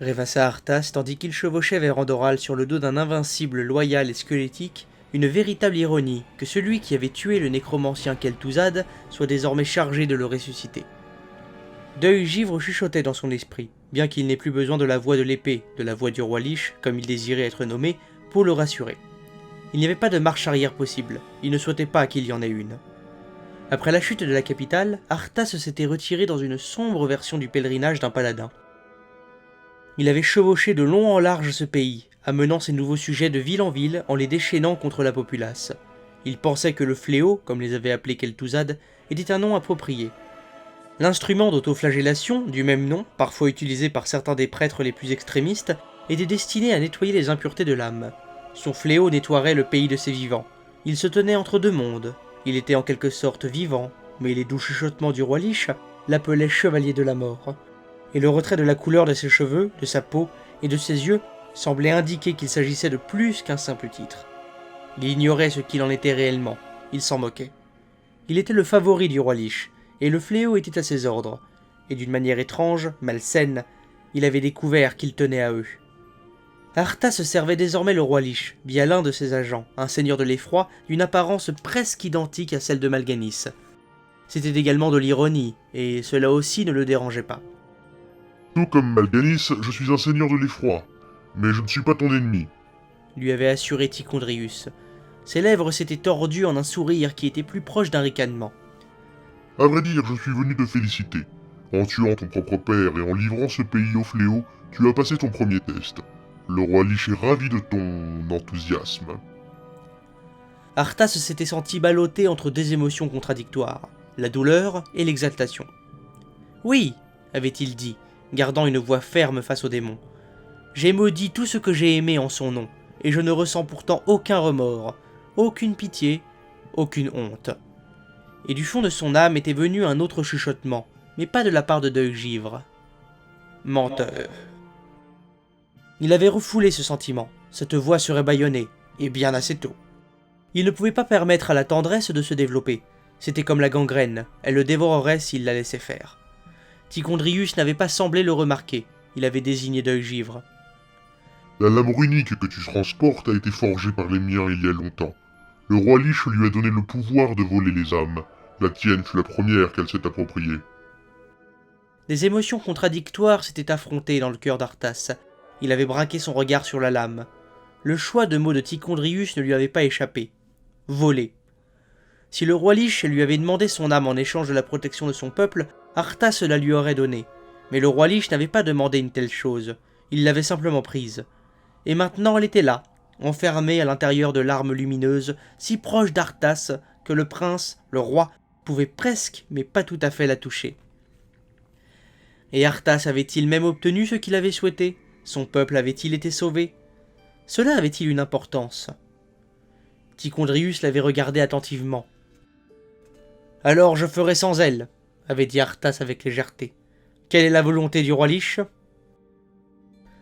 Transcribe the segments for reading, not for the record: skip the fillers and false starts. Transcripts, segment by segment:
Rêvassa Arthas tandis qu'il chevauchait vers Andoral sur le dos d'un invincible loyal et squelettique, une véritable ironie que celui qui avait tué le nécromancien Kel'Thuzad soit désormais chargé de le ressusciter. Deuil Givre chuchotait dans son esprit, bien qu'il n'ait plus besoin de la voix de l'épée, de la voix du roi Lich, comme il désirait être nommé, pour le rassurer. Il n'y avait pas de marche arrière possible, il ne souhaitait pas qu'il y en ait une. Après la chute de la capitale, Arthas s'était retiré dans une sombre version du pèlerinage d'un paladin. Il avait chevauché de long en large ce pays, amenant ses nouveaux sujets de ville en ville en les déchaînant contre la populace. Il pensait que le fléau, comme les avait appelés Kel'Thuzad, était un nom approprié. L'instrument d'autoflagellation, du même nom, parfois utilisé par certains des prêtres les plus extrémistes, était destiné à nettoyer les impuretés de l'âme. Son fléau nettoierait le pays de ses vivants. Il se tenait entre deux mondes. Il était en quelque sorte vivant, mais les doux chuchotements du roi Lich l'appelaient chevalier de la mort. Et le retrait de la couleur de ses cheveux, de sa peau et de ses yeux semblait indiquer qu'il s'agissait de plus qu'un simple titre. Il ignorait ce qu'il en était réellement, il s'en moquait. Il était le favori du roi Lich, et le fléau était à ses ordres, et d'une manière étrange, malsaine, il avait découvert qu'il tenait à eux. Arthas servait désormais le roi Lich, via l'un de ses agents, un seigneur de l'effroi d'une apparence presque identique à celle de Mal'Ganis. C'était également de l'ironie, et cela aussi ne le dérangeait pas. Tout comme Mal'Ganis, je suis un seigneur de l'effroi, mais je ne suis pas ton ennemi. Lui avait assuré Tichondrius. Ses lèvres s'étaient tordues en un sourire qui était plus proche d'un ricanement. À vrai dire, je suis venu te féliciter. En tuant ton propre père et en livrant ce pays au fléau, tu as passé ton premier test. Le roi Lich est ravi de ton enthousiasme. Arthas s'était senti ballotté entre deux émotions contradictoires, la douleur et l'exaltation. « Oui, avait-il dit, gardant une voix ferme face au démon. J'ai maudit tout ce que j'ai aimé en son nom, et je ne ressens pourtant aucun remords, aucune pitié, aucune honte. » Et du fond de son âme était venu un autre chuchotement, mais pas de la part de Deuil Givre. Menteur. Il avait refoulé ce sentiment, cette voix serait bâillonnée, et bien assez tôt. Il ne pouvait pas permettre à la tendresse de se développer, c'était comme la gangrène, elle le dévorerait s'il la laissait faire. Tichondrius n'avait pas semblé le remarquer, il avait désigné Deuil Givre. La lame runique que tu transportes a été forgée par les miens il y a longtemps. Le roi Lich lui a donné le pouvoir de voler les âmes. La tienne fut la première qu'elle s'est appropriée. Des émotions contradictoires s'étaient affrontées dans le cœur d'Arthas. Il avait braqué son regard sur la lame. Le choix de mots de Tichondrius ne lui avait pas échappé. Voler. Si le roi Lich lui avait demandé son âme en échange de la protection de son peuple, Arthas la lui aurait donnée. Mais le roi Lich n'avait pas demandé une telle chose. Il l'avait simplement prise. Et maintenant elle était là, enfermée à l'intérieur de l'arme lumineuse, si proche d'Arthas que le prince, le roi, pouvait presque, mais pas tout à fait la toucher. Et Arthas avait-il même obtenu ce qu'il avait souhaité? Son peuple avait-il été sauvé? Cela avait-il une importance? Tichondrius l'avait regardé attentivement. « Alors je ferai sans elle, » avait dit Arthas avec légèreté. « Quelle est la volonté du roi Lich ?»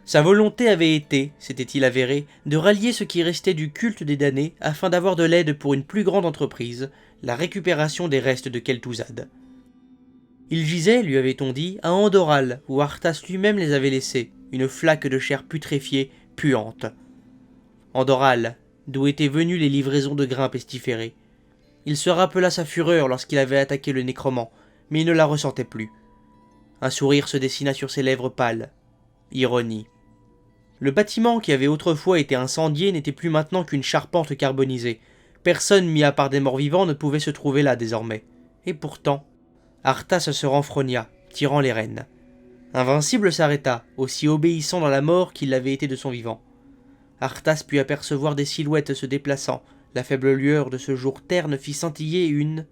Sa volonté avait été, s'était-il avéré, de rallier ce qui restait du culte des damnés afin d'avoir de l'aide pour une plus grande entreprise, la récupération des restes de Kel'Thuzad. Il gisait, lui avait-on dit, à Andoral, où Arthas lui-même les avait laissés, une flaque de chair putréfiée, puante. Andoral, d'où étaient venues les livraisons de grains pestiférés. Il se rappela sa fureur lorsqu'il avait attaqué le nécromant, mais il ne la ressentait plus. Un sourire se dessina sur ses lèvres pâles. Ironie. Le bâtiment qui avait autrefois été incendié n'était plus maintenant qu'une charpente carbonisée. Personne mis à part des morts-vivants ne pouvait se trouver là désormais. Et pourtant, Arthas se renfrogna, tirant les rênes. Invincible s'arrêta, aussi obéissant dans la mort qu'il l'avait été de son vivant. Arthas put apercevoir des silhouettes se déplaçant. La faible lueur de ce jour terne fit scintiller une...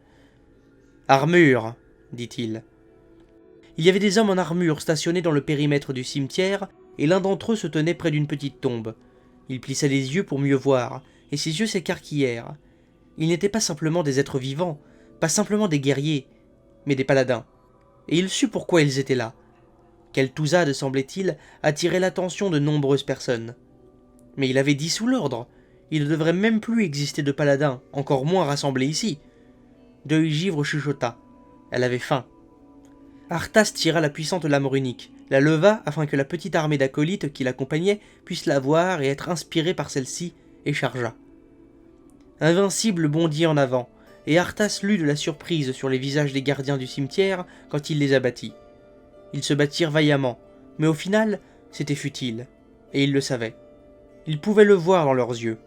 « Armure !» dit-il. Il y avait des hommes en armure stationnés dans le périmètre du cimetière, et l'un d'entre eux se tenait près d'une petite tombe. Il plissa les yeux pour mieux voir, et ses yeux s'écarquillèrent. Ils n'étaient pas simplement des êtres vivants, pas simplement des guerriers, mais des paladins. Et il sut pourquoi ils étaient là. Kel'Thuzad, semblait-il, attirait l'attention de nombreuses personnes. Mais il avait dissous l'ordre. Il ne devrait même plus exister de paladins, encore moins rassemblés ici. Deuil Givre chuchota. Elle avait faim. Arthas tira la puissante lame runique, la leva afin que la petite armée d'acolytes qui l'accompagnait puisse la voir et être inspirée par celle-ci, et chargea. Invincible bondit en avant, et Arthas lut de la surprise sur les visages des gardiens du cimetière quand il les abattit. Ils se battirent vaillamment, mais au final, c'était futile, et ils le savaient. Ils pouvaient le voir dans leurs yeux.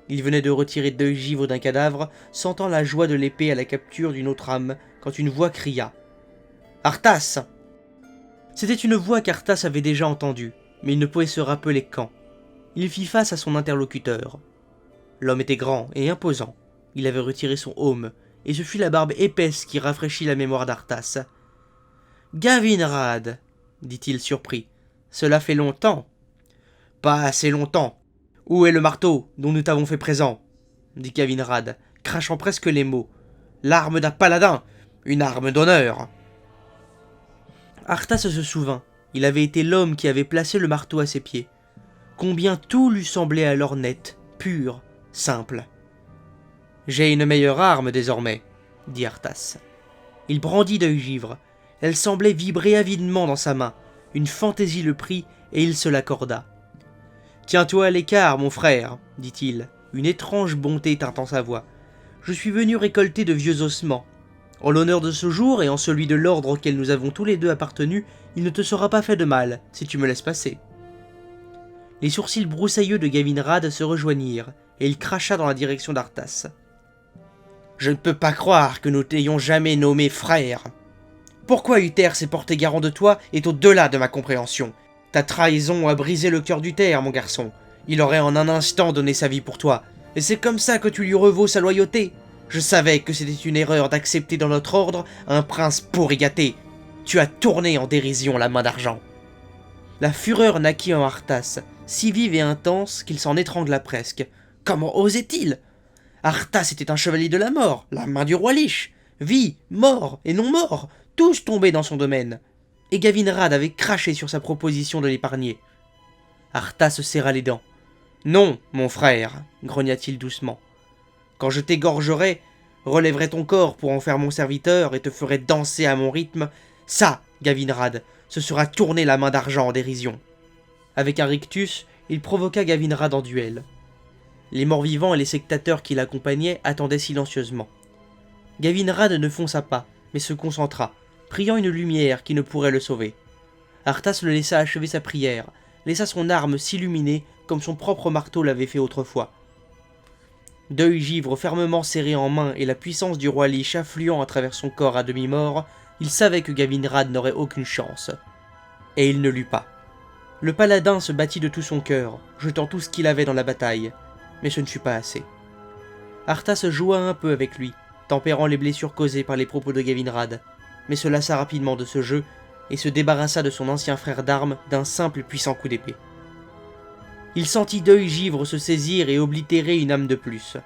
Ils venaient de retirer 2 givres d'un cadavre, sentant la joie de l'épée à la capture d'une autre âme, quand une voix cria « Arthas !» C'était une voix qu'Arthas avait déjà entendue, mais il ne pouvait se rappeler quand. Il fit face à son interlocuteur. L'homme était grand et imposant. Il avait retiré son aume, et ce fut la barbe épaisse qui rafraîchit la mémoire d'Arthas. « Gavinrad !» dit-il surpris. « Cela fait longtemps. »« Pas assez longtemps. Où est le marteau dont nous t'avons fait présent ?» dit Gavinrad, crachant presque les mots. « L'arme d'un paladin, une arme d'honneur !» Arthas se souvint. Il avait été l'homme qui avait placé le marteau à ses pieds. Combien tout lui semblait alors net, pur, simple. « J'ai une meilleure arme désormais, » dit Arthas. Il brandit d'œil-givre. Elle semblait vibrer avidement dans sa main. Une fantaisie le prit et il se l'accorda. « Tiens-toi à l'écart, mon frère, » dit-il. Une étrange bonté tintant sa voix. « Je suis venu récolter de vieux ossements. En l'honneur de ce jour et en celui de l'ordre auquel nous avons tous les deux appartenu, il ne te sera pas fait de mal, si tu me laisses passer. » Les sourcils broussailleux de Gavinrad se rejoignirent, et il cracha dans la direction d'Arthas. « Je ne peux pas croire que nous t'ayons jamais nommé frère. Pourquoi Uther s'est porté garant de toi est au-delà de ma compréhension. Ta trahison a brisé le cœur d'Uther, mon garçon. Il aurait en un instant donné sa vie pour toi, et c'est comme ça que tu lui revaux sa loyauté. Je savais que c'était une erreur d'accepter dans notre ordre un prince pourri gâté. Tu as tourné en dérision la main d'argent. » La fureur naquit en Arthas, si vive et intense qu'il s'en étrangla presque. Comment osait-il ? Arthas était un chevalier de la mort, la main du roi Lich. Vie, mort et non mort, tous tombaient dans son domaine. Et Gavinrad avait craché sur sa proposition de l'épargner. Arthas serra les dents. « Non, mon frère, » grogna-t-il doucement. « Quand je t'égorgerai, relèverai ton corps pour en faire mon serviteur et te ferai danser à mon rythme, ça, Gavinrad, ce sera tourner la main d'argent en dérision. » Avec un rictus, il provoqua Gavinrad en duel. Les morts-vivants et les sectateurs qui l'accompagnaient attendaient silencieusement. Gavinrad ne fonça pas, mais se concentra, priant une lumière qui ne pourrait le sauver. Arthas le laissa achever sa prière, laissa son arme s'illuminer comme son propre marteau l'avait fait autrefois. D'œil-givre fermement serré en main et la puissance du roi Lich affluant à travers son corps à demi-mort, il savait que Gavinrad n'aurait aucune chance. Et il ne l'eut pas. Le paladin se battit de tout son cœur, jetant tout ce qu'il avait dans la bataille, mais ce ne fut pas assez. Arthas joua un peu avec lui, tempérant les blessures causées par les propos de Gavinrad, mais se lassa rapidement de ce jeu et se débarrassa de son ancien frère d'armes d'un simple et puissant coup d'épée. Il sentit d'œil-givre se saisir et oblitérer une âme de plus,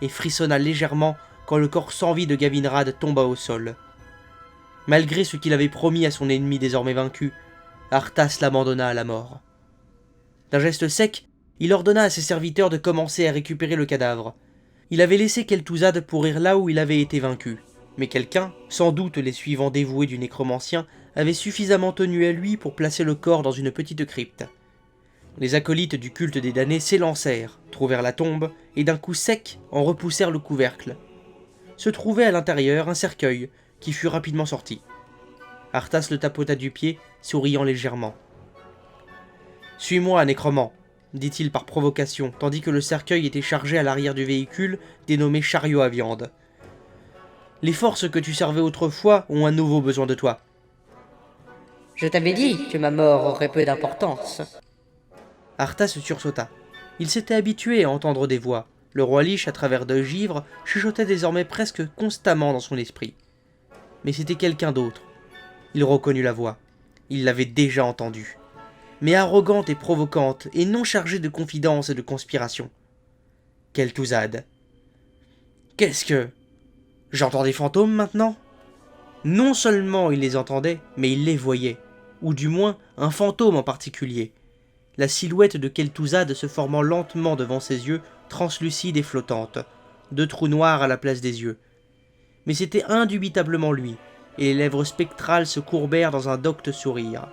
et frissonna légèrement quand le corps sans vie de Gavinrad tomba au sol. Malgré ce qu'il avait promis à son ennemi désormais vaincu, Arthas l'abandonna à la mort. D'un geste sec, il ordonna à ses serviteurs de commencer à récupérer le cadavre. Il avait laissé Kel'Thuzad pourrir là où il avait été vaincu, mais quelqu'un, sans doute les suivants dévoués du nécromancien, avait suffisamment tenu à lui pour placer le corps dans une petite crypte. Les acolytes du culte des damnés s'élancèrent, trouvèrent la tombe, et d'un coup sec en repoussèrent le couvercle. Se trouvait à l'intérieur un cercueil, qui fut rapidement sorti. Arthas le tapota du pied, souriant légèrement. « Suis-moi, nécromant !» dit-il par provocation, tandis que le cercueil était chargé à l'arrière du véhicule, dénommé chariot à viande. « Les forces que tu servais autrefois ont un nouveau besoin de toi. »« Je t'avais dit que ma mort aurait peu d'importance. » Arthas sursauta. Il s'était habitué à entendre des voix. Le roi Lich, à travers d'œil-givre, chuchotait désormais presque constamment dans son esprit. Mais c'était quelqu'un d'autre. Il reconnut la voix. Il l'avait déjà entendue. Mais arrogante et provocante, et non chargée de confidence et de conspiration. Kel'Thuzad. Qu'est-ce que... J'entends des fantômes maintenant ? Non seulement il les entendait, mais il les voyait. Ou du moins, un fantôme en particulier. La silhouette de Kel'Thuzad se formant lentement devant ses yeux, translucide et flottante. 2 trous noirs à la place des yeux. Mais c'était indubitablement lui, et les lèvres spectrales se courbèrent dans un docte sourire.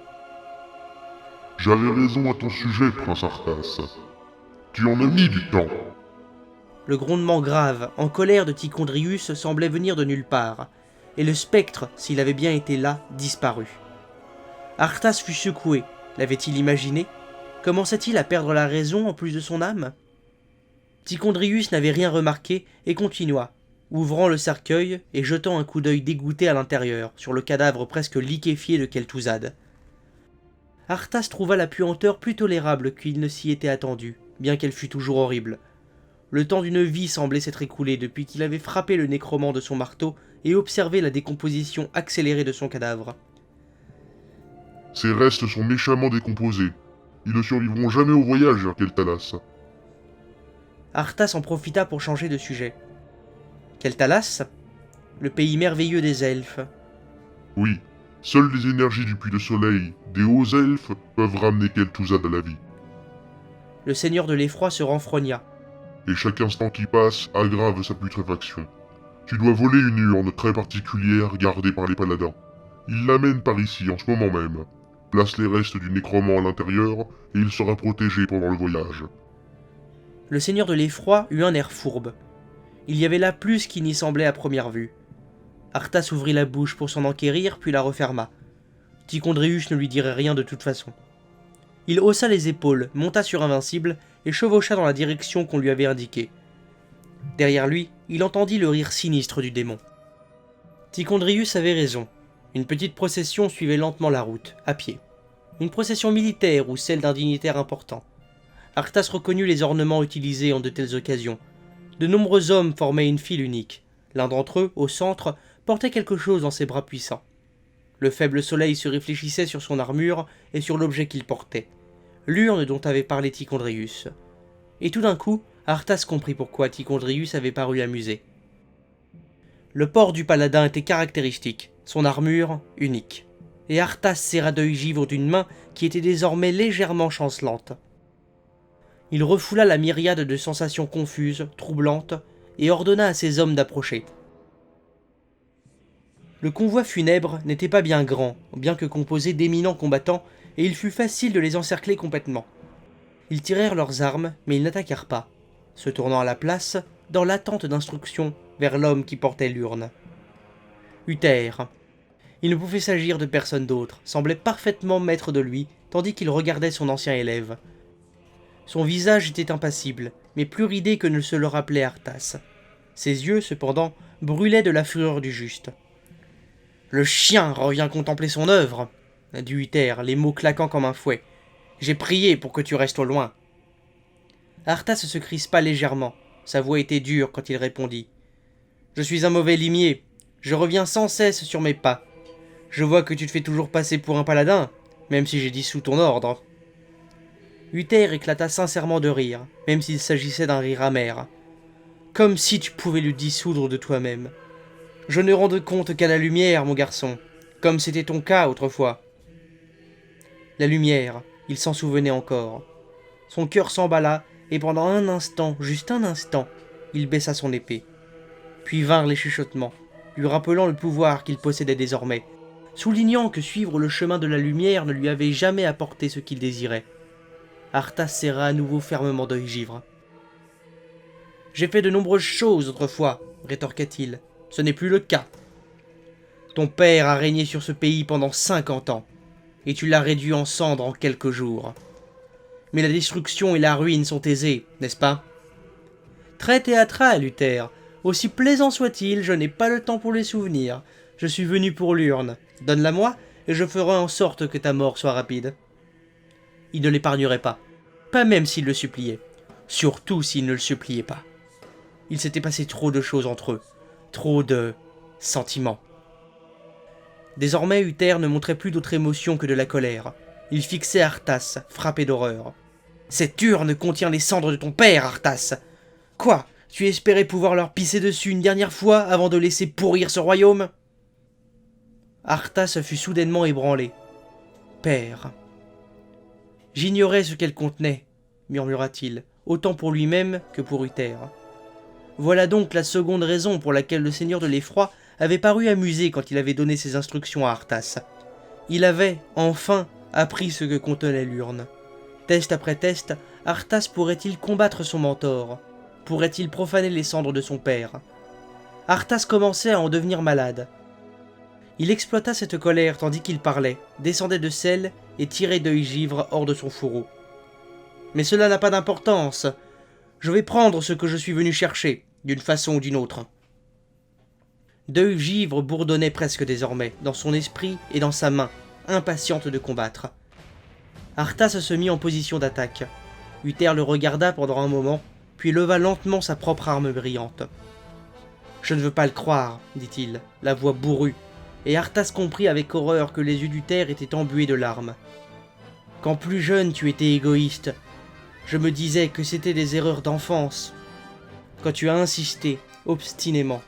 J'avais raison à ton sujet, prince Arthas. Tu en as mis du temps. Le grondement grave, en colère de Tichondrius semblait venir de nulle part, et le spectre, s'il avait bien été là, disparut. Arthas fut secoué. L'avait-il imaginé? Commençait-il à perdre la raison en plus de son âme? Tichondrius n'avait rien remarqué et continua, ouvrant le cercueil et jetant un coup d'œil dégoûté à l'intérieur, sur le cadavre presque liquéfié de Kel'Thuzad. Arthas trouva la puanteur plus tolérable qu'il ne s'y était attendu, bien qu'elle fût toujours horrible. Le temps d'une vie semblait s'être écoulé depuis qu'il avait frappé le nécromant de son marteau et observé la décomposition accélérée de son cadavre. Ces restes sont méchamment décomposés. Ils ne survivront jamais au voyage vers Keltalas. Arthas en profita pour changer de sujet. Keltalas, le pays merveilleux des elfes. Oui, seules les énergies du puits de soleil, des hauts elfes, peuvent ramener Kel'Thuzad à la vie. Le seigneur de l'effroi se renfrogna. Et chaque instant qui passe aggrave sa putréfaction. Tu dois voler une urne très particulière gardée par les paladins. Ils l'amènent par ici en ce moment même. Place les restes du nécromant à l'intérieur et il sera protégé pendant le voyage. Le seigneur de l'effroi eut un air fourbe. Il y avait là plus qu'il n'y semblait à première vue. Arthas ouvrit la bouche pour s'en enquérir, puis la referma. Tichondrius ne lui dirait rien de toute façon. Il haussa les épaules, monta sur Invincible et chevaucha dans la direction qu'on lui avait indiquée. Derrière lui, il entendit le rire sinistre du démon. Tichondrius avait raison. Une petite procession suivait lentement la route, à pied. Une procession militaire ou celle d'un dignitaire important. Arthas reconnut les ornements utilisés en de telles occasions. De nombreux hommes formaient une file unique. L'un d'entre eux, au centre, portait quelque chose dans ses bras puissants. Le faible soleil se réfléchissait sur son armure et sur l'objet qu'il portait. L'urne dont avait parlé Tichondrius. Et tout d'un coup, Arthas comprit pourquoi Tichondrius avait paru amusé. Le port du paladin était caractéristique, son armure unique. Et Arthas serra d'œil givre d'une main qui était désormais légèrement chancelante. Il refoula la myriade de sensations confuses, troublantes, et ordonna à ses hommes d'approcher. Le convoi funèbre n'était pas bien grand, bien que composé d'éminents combattants, et il fut facile de les encercler complètement. Ils tirèrent leurs armes, mais ils n'attaquèrent pas, se tournant à la place, dans l'attente d'instructions, vers l'homme qui portait l'urne. Uther. Il ne pouvait s'agir de personne d'autre, semblait parfaitement maître de lui, tandis qu'il regardait son ancien élève. Son visage était impassible, mais plus ridé que ne se le rappelait Arthas. Ses yeux, cependant, brûlaient de la fureur du juste. « Le chien revient contempler son œuvre !» dit Uther, les mots claquant comme un fouet. « J'ai prié pour que tu restes au loin. » Arthas se crispa légèrement. Sa voix était dure quand il répondit. « Je suis un mauvais limier. Je reviens sans cesse sur mes pas. Je vois que tu te fais toujours passer pour un paladin, même si j'ai dissous ton ordre. » Uther éclata sincèrement de rire, même s'il s'agissait d'un rire amer. « Comme si tu pouvais le dissoudre de toi-même. Je ne rends compte qu'à la lumière, mon garçon, comme c'était ton cas autrefois. » La lumière, il s'en souvenait encore. Son cœur s'emballa, et pendant un instant, juste un instant, il baissa son épée. Puis vinrent les chuchotements, lui rappelant le pouvoir qu'il possédait désormais, soulignant que suivre le chemin de la lumière ne lui avait jamais apporté ce qu'il désirait. Arthas serra à nouveau fermement d'œil givre. « J'ai fait de nombreuses choses autrefois, rétorqua-t-il. Ce n'est plus le cas. Ton père a régné sur ce pays pendant 50 ans, et tu l'as réduit en cendres en quelques jours. Mais la destruction et la ruine sont aisées, n'est-ce pas? Très théâtral, Uther. Aussi plaisant soit-il, je n'ai pas le temps pour les souvenirs. Je suis venu pour l'urne. Donne-la-moi, et je ferai en sorte que ta mort soit rapide. » Il ne l'épargnerait pas. Pas même s'il le suppliait. Surtout s'il ne le suppliait pas. Il s'était passé trop de choses entre eux. Trop de sentiments. Désormais, Uther ne montrait plus d'autre émotion que de la colère. Il fixait Arthas, frappé d'horreur. « Cette urne contient les cendres de ton père, Arthas! Quoi? Tu espérais pouvoir leur pisser dessus une dernière fois avant de laisser pourrir ce royaume ?» Arthas fut soudainement ébranlé. « Père... » « J'ignorais ce qu'elle contenait, » murmura-t-il, autant pour lui-même que pour Uther. Voilà donc la seconde raison pour laquelle le seigneur de l'effroi avait paru amusé quand il avait donné ses instructions à Arthas. Il avait, enfin, apprit ce que contenait l'urne. Test après test, Arthas pourrait-il combattre son mentor? Pourrait-il profaner les cendres de son père? Arthas commençait à en devenir malade. Il exploita cette colère tandis qu'il parlait, descendait de selle et tirait Deuil-Givre hors de son fourreau. Mais cela n'a pas d'importance. Je vais prendre ce que je suis venu chercher, d'une façon ou d'une autre. Deuil-Givre bourdonnait presque désormais, dans son esprit et dans sa main, impatiente de combattre. Arthas se mit en position d'attaque. Uther le regarda pendant un moment, puis leva lentement sa propre arme brillante. « Je ne veux pas le croire, dit-il, la voix bourrue, et Arthas comprit avec horreur que les yeux d'Uther étaient embués de larmes. Quand plus jeune tu étais égoïste, je me disais que c'était des erreurs d'enfance. Quand tu as insisté, obstinément,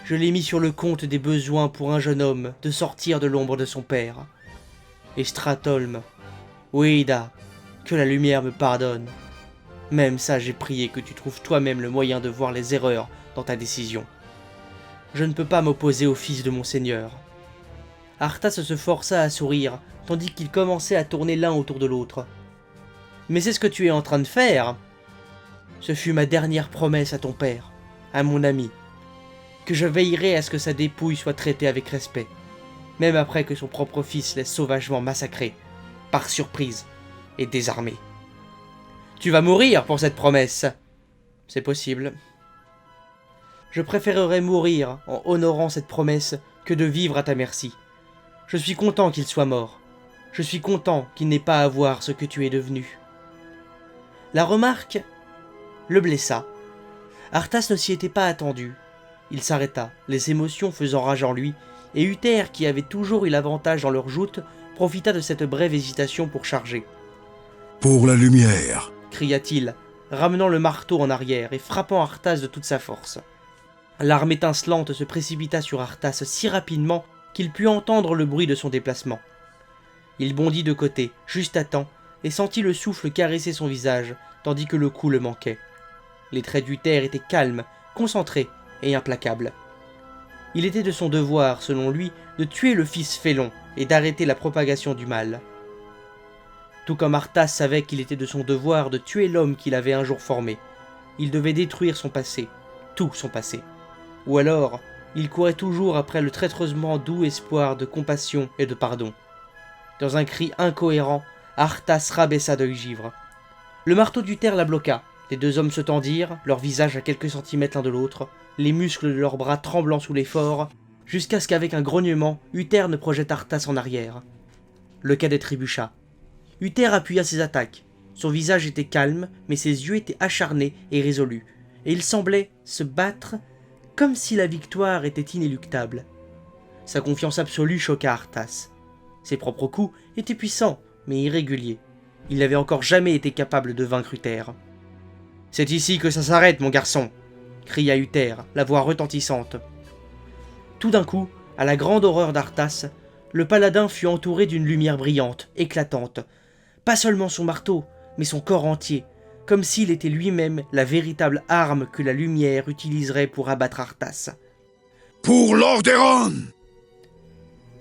je l'ai mis sur le compte des besoins pour un jeune homme de sortir de l'ombre de son père. Et Stratholm, Ouida, que la lumière me pardonne. Même ça, j'ai prié que tu trouves toi-même le moyen de voir les erreurs dans ta décision. Je ne peux pas m'opposer au fils de mon seigneur. » Arthas se força à sourire, tandis qu'ils commençaient à tourner l'un autour de l'autre. « Mais c'est ce que tu es en train de faire. Ce fut ma dernière promesse à ton père, à mon ami, que je veillerai à ce que sa dépouille soit traitée avec respect, même après que son propre fils l'ait sauvagement massacré, par surprise et désarmé. Tu vas mourir pour cette promesse. C'est possible. Je préférerais mourir en honorant cette promesse que de vivre à ta merci. Je suis content qu'il soit mort. Je suis content qu'il n'ait pas à voir ce que tu es devenu. » La remarque le blessa. Arthas ne s'y était pas attendu. Il s'arrêta, les émotions faisant rage en lui, et Uther, qui avait toujours eu l'avantage dans leur joute, profita de cette brève hésitation pour charger. « Pour la lumière !» cria-t-il, ramenant le marteau en arrière et frappant Arthas de toute sa force. L'arme étincelante se précipita sur Arthas si rapidement qu'il put entendre le bruit de son déplacement. Il bondit de côté, juste à temps, et sentit le souffle caresser son visage, tandis que le coup le manquait. Les traits d'Uther étaient calmes, concentrés et implacables. Il était de son devoir, selon lui, de tuer le fils félon et d'arrêter la propagation du mal. Tout comme Arthas savait qu'il était de son devoir de tuer l'homme qu'il avait un jour formé, il devait détruire son passé, tout son passé. Ou alors, il courait toujours après le traîtreusement doux espoir de compassion et de pardon. Dans un cri incohérent, Arthas rabaissa Deuil-Givre. Le marteau d'Uther la bloqua. Les deux hommes se tendirent, leurs visages à quelques centimètres l'un de l'autre, les muscles de leurs bras tremblant sous l'effort, jusqu'à ce qu'avec un grognement, Uther ne projette Arthas en arrière. Le cadet trébucha. Uther appuya ses attaques. Son visage était calme, mais ses yeux étaient acharnés et résolus, et il semblait se battre comme si la victoire était inéluctable. Sa confiance absolue choqua Arthas. Ses propres coups étaient puissants, mais irréguliers. Il n'avait encore jamais été capable de vaincre Uther. « C'est ici que ça s'arrête, mon garçon !» cria Uther, la voix retentissante. Tout d'un coup, à la grande horreur d'Arthas, le paladin fut entouré d'une lumière brillante, éclatante. Pas seulement son marteau, mais son corps entier, comme s'il était lui-même la véritable arme que la lumière utiliserait pour abattre Arthas. « Pour Lordaeron !»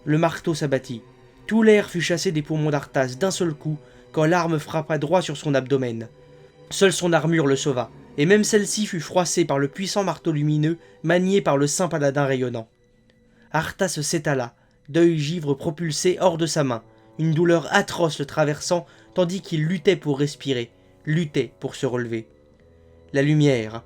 Le marteau s'abattit. Tout l'air fut chassé des poumons d'Arthas d'un seul coup, quand l'arme frappa droit sur son abdomen. Seule son armure le sauva, et même celle-ci fut froissée par le puissant marteau lumineux manié par le saint paladin rayonnant. Arthas s'étala, Deuil-Givre propulsé hors de sa main, une douleur atroce le traversant tandis qu'il luttait pour respirer, luttait pour se relever. La lumière.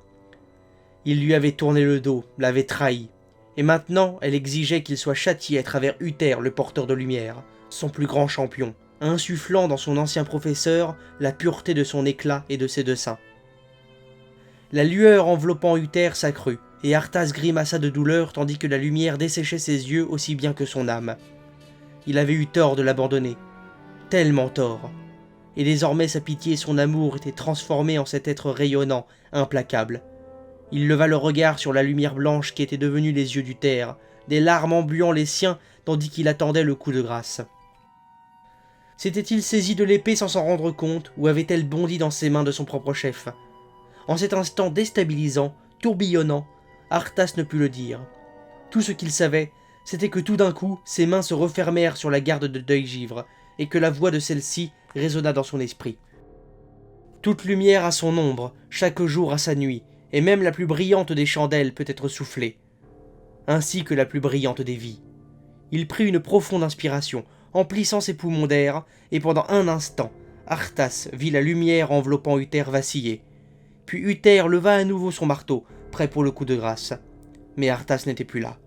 Il lui avait tourné le dos, l'avait trahi, et maintenant elle exigeait qu'il soit châtié à travers Uther, le porteur de lumière, son plus grand champion, insufflant dans son ancien professeur la pureté de son éclat et de ses desseins. La lueur enveloppant Uther s'accrut, et Arthas grimaça de douleur tandis que la lumière desséchait ses yeux aussi bien que son âme. Il avait eu tort de l'abandonner, tellement tort, et désormais sa pitié et son amour étaient transformés en cet être rayonnant, implacable. Il leva le regard sur la lumière blanche qui étaient devenus les yeux d'Uther, des larmes embuant les siens tandis qu'il attendait le coup de grâce. S'était-il saisi de l'épée sans s'en rendre compte, ou avait-elle bondi dans ses mains de son propre chef? En cet instant déstabilisant, tourbillonnant, Arthas ne put le dire. Tout ce qu'il savait, c'était que tout d'un coup, ses mains se refermèrent sur la garde de Deuil-Givre, et que la voix de celle-ci résonna dans son esprit. Toute lumière a son ombre, chaque jour a sa nuit, et même la plus brillante des chandelles peut être soufflée, ainsi que la plus brillante des vies. Il prit une profonde inspiration, emplissant ses poumons d'air, et pendant un instant, Arthas vit la lumière enveloppant Uther vaciller. Puis Uther leva à nouveau son marteau, prêt pour le coup de grâce. Mais Arthas n'était plus là.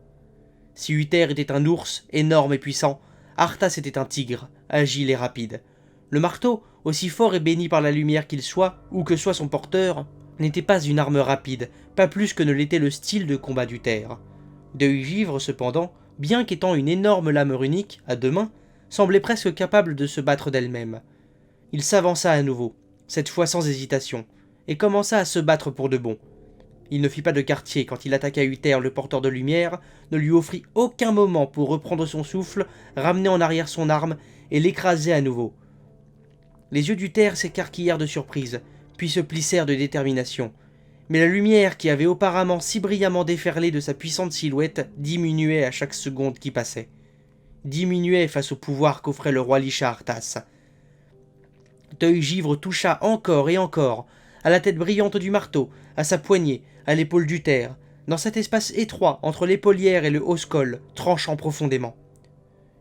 Si Uther était un ours, énorme et puissant, Arthas était un tigre, agile et rapide. Le marteau, aussi fort et béni par la lumière qu'il soit, ou que soit son porteur, n'était pas une arme rapide, pas plus que ne l'était le style de combat d'Uther. Deuil-Givre, cependant, bien qu'étant une énorme lame runique, à deux mains, semblait presque capable de se battre d'elle-même. Il s'avança à nouveau, cette fois sans hésitation, et commença à se battre pour de bon. Il ne fit pas de quartier quand il attaqua Uther, le porteur de lumière, ne lui offrit aucun moment pour reprendre son souffle, ramener en arrière son arme et l'écraser à nouveau. Les yeux d'Uther s'écarquillèrent de surprise, puis se plissèrent de détermination. Mais la lumière qui avait auparavant si brillamment déferlé de sa puissante silhouette diminuait à chaque seconde qui passait. Diminuait face au pouvoir qu'offrait le roi Lich à Arthas. Deuil-Givre toucha encore et encore, à la tête brillante du marteau, à sa poignée, à l'épaule d'Uther, dans cet espace étroit entre l'épaulière et le haut-scoll, tranchant profondément.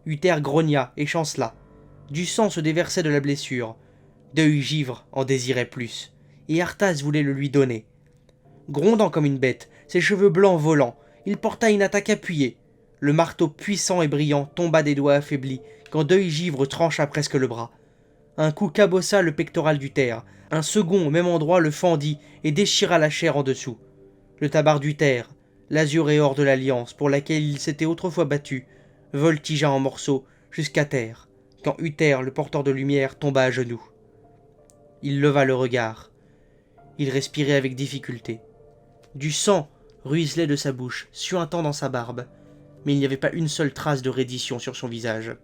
Uther grogna et chancela. Du sang se déversait de la blessure. Deuil-Givre en désirait plus, et Arthas voulait le lui donner. Grondant comme une bête, ses cheveux blancs volant, il porta une attaque appuyée. Le marteau puissant et brillant tomba des doigts affaiblis, quand Deuil-Givre trancha presque le bras. Un coup cabossa le pectoral d'Uther, un second au même endroit le fendit et déchira la chair en dessous. Le tabard d'Uther, l'azur et or de l'Alliance pour laquelle il s'était autrefois battu, voltigea en morceaux jusqu'à terre, quand Uther, le porteur de lumière, tomba à genoux. Il leva le regard. Il respirait avec difficulté. Du sang ruisselait de sa bouche, suintant dans sa barbe, mais il n'y avait pas une seule trace de reddition sur son visage.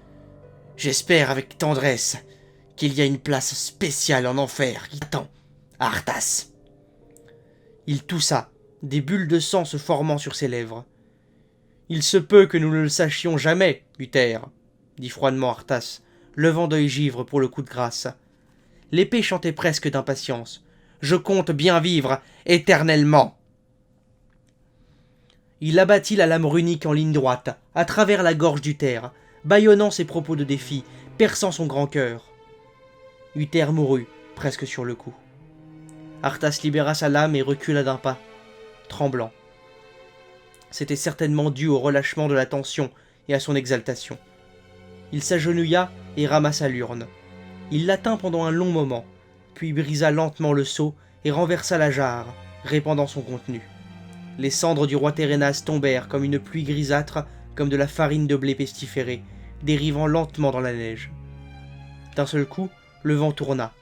« J'espère avec tendresse qu'il y a une place spéciale en enfer qui t'attend, Arthas. » Il toussa, des bulles de sang se formant sur ses lèvres. « Il se peut que nous ne le sachions jamais, Uther, » dit froidement Arthas, levant Deuil-Givre pour le coup de grâce. L'épée chantait presque d'impatience. « Je compte bien vivre éternellement !» Il abattit la lame runique en ligne droite, à travers la gorge d'Uther, bâillonnant ses propos de défi, perçant son grand cœur. Uther mourut, presque sur le coup. Arthas libéra sa lame et recula d'un pas, tremblant. C'était certainement dû au relâchement de la tension et à son exaltation. Il s'agenouilla et ramassa l'urne. Il la tint pendant un long moment, puis brisa lentement le seau et renversa la jarre, répandant son contenu. Les cendres du roi Térénas tombèrent comme une pluie grisâtre, comme de la farine de blé pestiféré, dérivant lentement dans la neige. D'un seul coup, le vent tourna.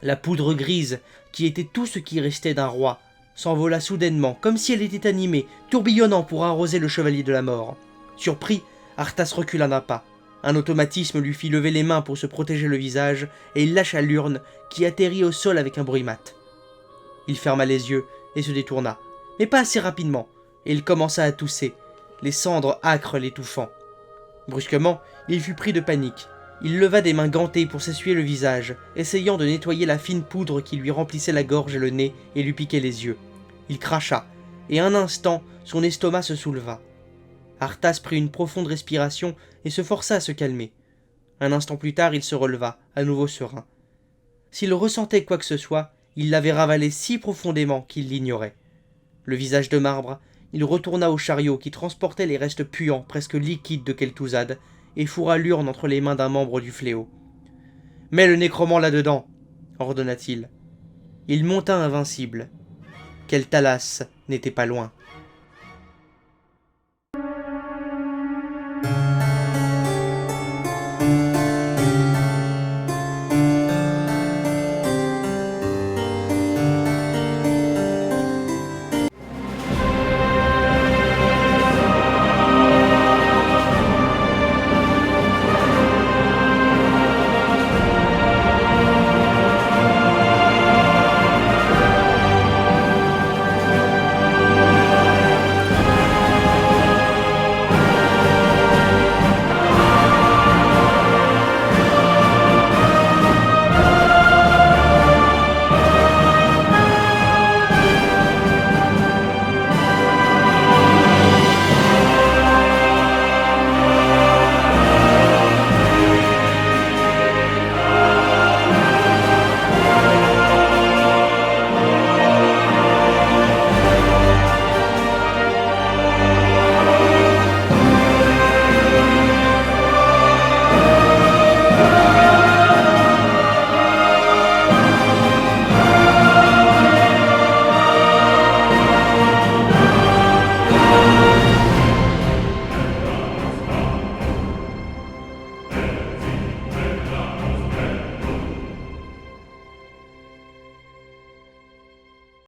La poudre grise, qui était tout ce qui restait d'un roi, s'envola soudainement, comme si elle était animée, tourbillonnant pour arroser le chevalier de la mort. Surpris, Arthas recula d'un pas. Un automatisme lui fit lever les mains pour se protéger le visage, et il lâcha l'urne, qui atterrit au sol avec un bruit mat. Il ferma les yeux et se détourna, mais pas assez rapidement, et il commença à tousser, les cendres âcres l'étouffant. Brusquement, il fut pris de panique. Il leva des mains gantées pour s'essuyer le visage, essayant de nettoyer la fine poudre qui lui remplissait la gorge et le nez et lui piquait les yeux. Il cracha, et un instant, son estomac se souleva. Arthas prit une profonde respiration et se força à se calmer. Un instant plus tard, il se releva, à nouveau serein. S'il ressentait quoi que ce soit, il l'avait ravalé si profondément qu'il l'ignorait. Le visage de marbre, il retourna au chariot qui transportait les restes puants, presque liquides de Kel'Thuzad, et fourra l'urne entre les mains d'un membre du fléau. « Mets le nécromant là-dedans !» ordonna-t-il. Il monta invincible. Keltalas n'était pas loin.